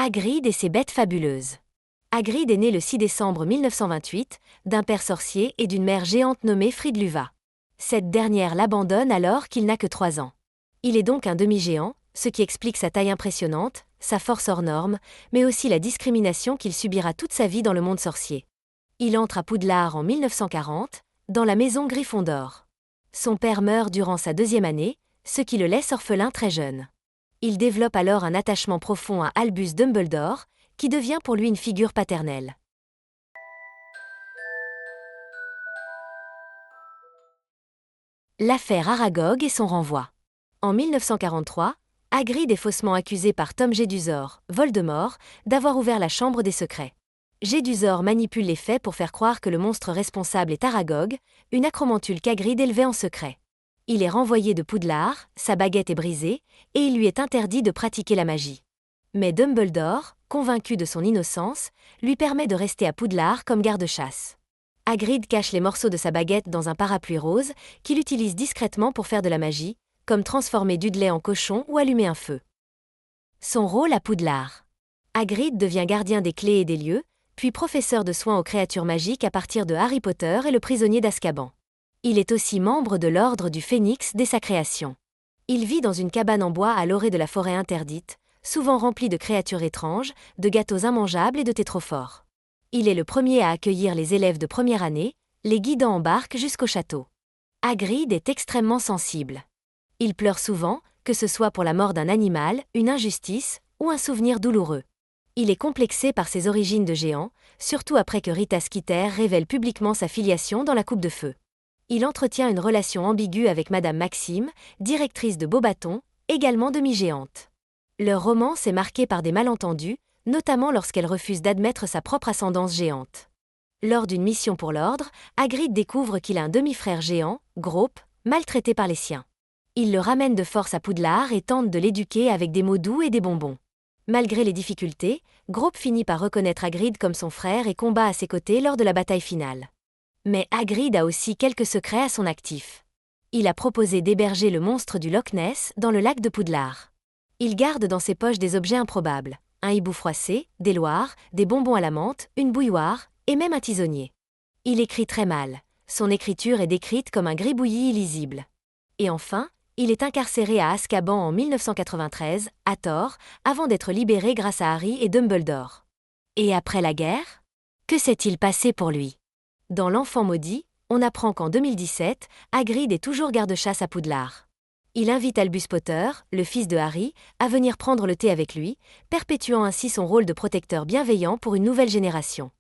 Hagrid et ses bêtes fabuleuses. Hagrid est né le 6 décembre 1928, d'un père sorcier et d'une mère géante nommée Fridluva. Cette dernière l'abandonne alors qu'il n'a que 3 ans. Il est donc un demi-géant, ce qui explique sa taille impressionnante, sa force hors norme, mais aussi la discrimination qu'il subira toute sa vie dans le monde sorcier. Il entre à Poudlard en 1940, dans la maison Gryffondor. Son père meurt durant sa 2e année, ce qui le laisse orphelin très jeune. Il développe alors un attachement profond à Albus Dumbledore, qui devient pour lui une figure paternelle. L'affaire Aragog et son renvoi. En 1943, Hagrid est faussement accusé par Tom Jedusor, Voldemort, d'avoir ouvert la Chambre des Secrets. Jedusor manipule les faits pour faire croire que le monstre responsable est Aragog, une acromantule qu'Hagrid élevait en secret. Il est renvoyé de Poudlard, sa baguette est brisée, et il lui est interdit de pratiquer la magie. Mais Dumbledore, convaincu de son innocence, lui permet de rester à Poudlard comme garde-chasse. Hagrid cache les morceaux de sa baguette dans un parapluie rose, qu'il utilise discrètement pour faire de la magie, comme transformer Dudley en cochon ou allumer un feu. Son rôle à Poudlard. Hagrid devient gardien des clés et des lieux, puis professeur de soins aux créatures magiques à partir de Harry Potter et le prisonnier d'Azkaban. Il est aussi membre de l'Ordre du Phénix dès sa création. Il vit dans une cabane en bois à l'orée de la forêt interdite, souvent remplie de créatures étranges, de gâteaux immangeables et de tétrophores. Il est le premier à accueillir les élèves de première année, les guidant en barque jusqu'au château. Hagrid est extrêmement sensible. Il pleure souvent, que ce soit pour la mort d'un animal, une injustice ou un souvenir douloureux. Il est complexé par ses origines de géant, surtout après que Rita Skeeter révèle publiquement sa filiation dans la Coupe de Feu. Il entretient une relation ambiguë avec Madame Maxime, directrice de Beauxbatons, également demi-géante. Leur romance est marquée par des malentendus, notamment lorsqu'elle refuse d'admettre sa propre ascendance géante. Lors d'une mission pour l'Ordre, Hagrid découvre qu'il a un demi-frère géant, Grope, maltraité par les siens. Il le ramène de force à Poudlard et tente de l'éduquer avec des mots doux et des bonbons. Malgré les difficultés, Grope finit par reconnaître Hagrid comme son frère et combat à ses côtés lors de la bataille finale. Mais Hagrid a aussi quelques secrets à son actif. Il a proposé d'héberger le monstre du Loch Ness dans le lac de Poudlard. Il garde dans ses poches des objets improbables, un hibou froissé, des loirs, des bonbons à la menthe, une bouilloire, et même un tisonnier. Il écrit très mal. Son écriture est décrite comme un gribouillis illisible. Et enfin, il est incarcéré à Azkaban en 1993, à tort, avant d'être libéré grâce à Harry et Dumbledore. Et après la guerre ? Que s'est-il passé pour lui ? Dans L'Enfant maudit, on apprend qu'en 2017, Hagrid est toujours garde-chasse à Poudlard. Il invite Albus Potter, le fils de Harry, à venir prendre le thé avec lui, perpétuant ainsi son rôle de protecteur bienveillant pour une nouvelle génération.